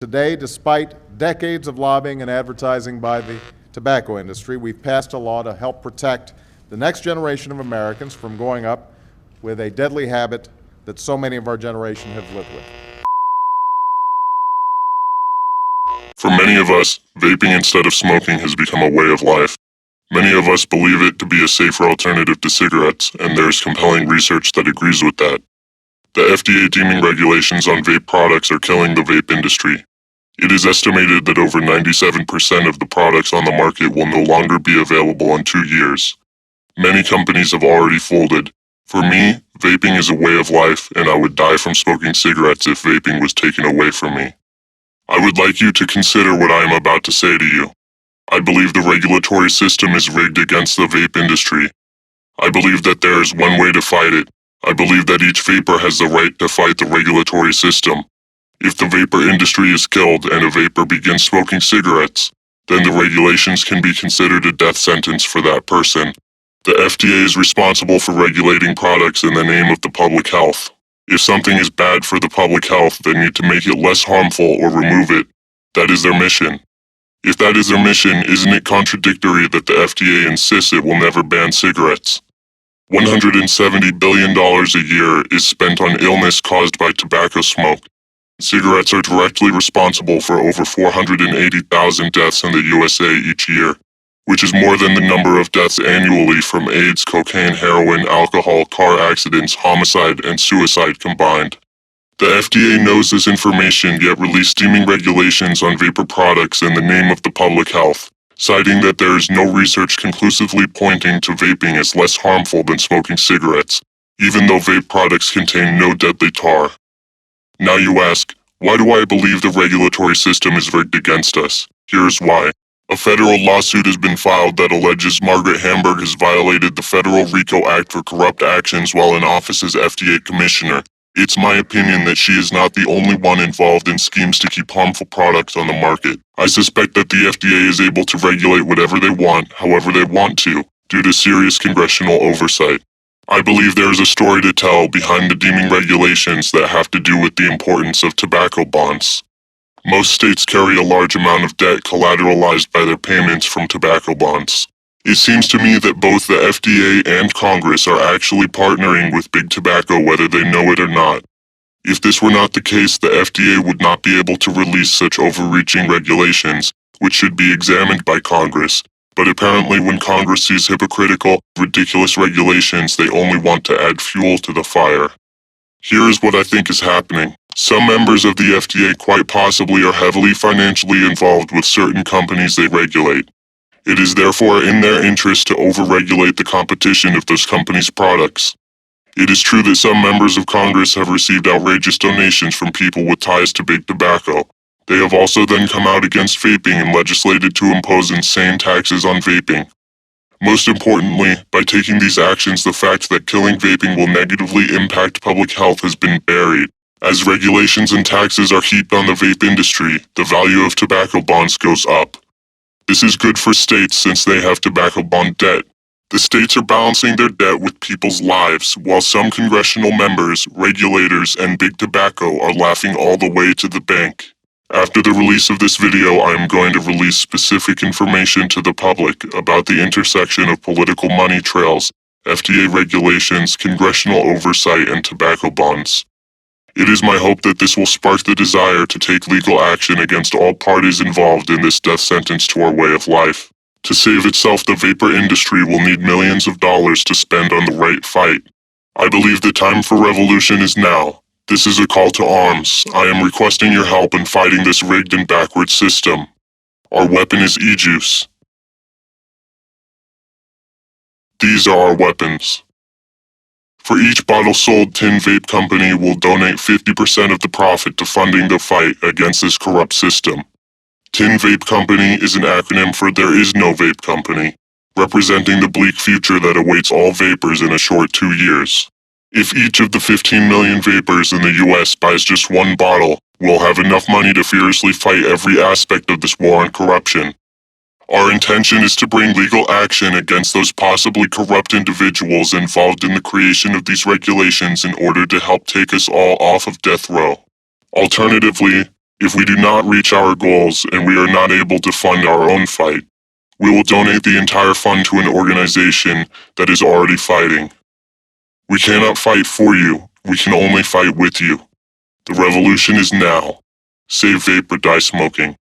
Today, despite decades of lobbying and advertising by the tobacco industry, we've passed a law to help protect the next generation of Americans from growing up with a deadly habit that so many of our generation have lived with. For many of us, vaping instead of smoking has become a way of life. Many of us believe it to be a safer alternative to cigarettes, and there is compelling research that agrees with that. The FDA deeming regulations on vape products are killing the vape industry. It is estimated that over 97% of the products on the market will no longer be available in 2 years. Many companies have already folded. For me, vaping is a way of life, and I would die from smoking cigarettes if vaping was taken away from me. I would like you to consider what I am about to say to you. I believe the regulatory system is rigged against the vape industry. I believe that there is one way to fight it. I believe that each vapor has the right to fight the regulatory system. If the vapor industry is killed and a vapor begins smoking cigarettes, then the regulations can be considered a death sentence for that person. The FDA is responsible for regulating products in the name of the public health. If something is bad for the public health, they need to make it less harmful or remove it. That is their mission. If that is their mission, isn't it contradictory that the FDA insists it will never ban cigarettes? $170 billion a year is spent on illness caused by tobacco smoke. Cigarettes are directly responsible for over 480,000 deaths in the USA each year, which is more than the number of deaths annually from AIDS, cocaine, heroin, alcohol, car accidents, homicide, and suicide combined. The FDA knows this information, yet released deeming regulations on vapor products in the name of the public health, citing that there is no research conclusively pointing to vaping as less harmful than smoking cigarettes, even though vape products contain no deadly tar. Now you ask, why do I believe the regulatory system is rigged against us? Here's why. A federal lawsuit has been filed that alleges Margaret Hamburg has violated the Federal RICO Act for corrupt actions while in office as FDA commissioner. It's my opinion that she is not the only one involved in schemes to keep harmful products on the market. I suspect that the FDA is able to regulate whatever they want, however they want to, due to serious congressional oversight. I believe there is a story to tell behind the deeming regulations that have to do with the importance of tobacco bonds. Most states carry a large amount of debt collateralized by their payments from tobacco bonds. It seems to me that both the FDA and Congress are actually partnering with big tobacco whether they know it or not. If this were not the case, the FDA would not be able to release such overreaching regulations, which should be examined by Congress. But apparently when Congress sees hypocritical, ridiculous regulations, they only want to add fuel to the fire. Here is what I think is happening. Some members of the FDA quite possibly are heavily financially involved with certain companies they regulate. It is therefore in their interest to overregulate the competition of those companies' products. It is true that some members of Congress have received outrageous donations from people with ties to big tobacco. They have also then come out against vaping and legislated to impose insane taxes on vaping. Most importantly, by taking these actions, the fact that killing vaping will negatively impact public health has been buried. As regulations and taxes are heaped on the vape industry, the value of tobacco bonds goes up. This is good for states since they have tobacco bond debt. The states are balancing their debt with people's lives, while some congressional members, regulators, and big tobacco are laughing all the way to the bank. After the release of this video, I am going to release specific information to the public about the intersection of political money trails, FDA regulations, congressional oversight, and tobacco bonds. It is my hope that this will spark the desire to take legal action against all parties involved in this death sentence to our way of life. To save itself, the vapor industry will need millions of dollars to spend on the right fight. I believe the time for revolution is now. This is a call to arms. I am requesting your help in fighting this rigged and backward system. Our weapon is e-juice. These are our weapons. For each bottle sold, Tin Vape Company will donate 50% of the profit to funding the fight against this corrupt system. Tin Vape Company is an acronym for There Is No Vape Company, representing the bleak future that awaits all vapors in a short 2 years. If each of the 15 million vapors in the US buys just one bottle, we'll have enough money to fiercely fight every aspect of this war on corruption. Our intention is to bring legal action against those possibly corrupt individuals involved in the creation of these regulations in order to help take us all off of death row. Alternatively, If we do not reach our goals and we are not able to fund our own fight, we will donate the entire fund to an organization that is already fighting. We cannot fight for you. We can only fight with you. The revolution is now. Save vape or die smoking.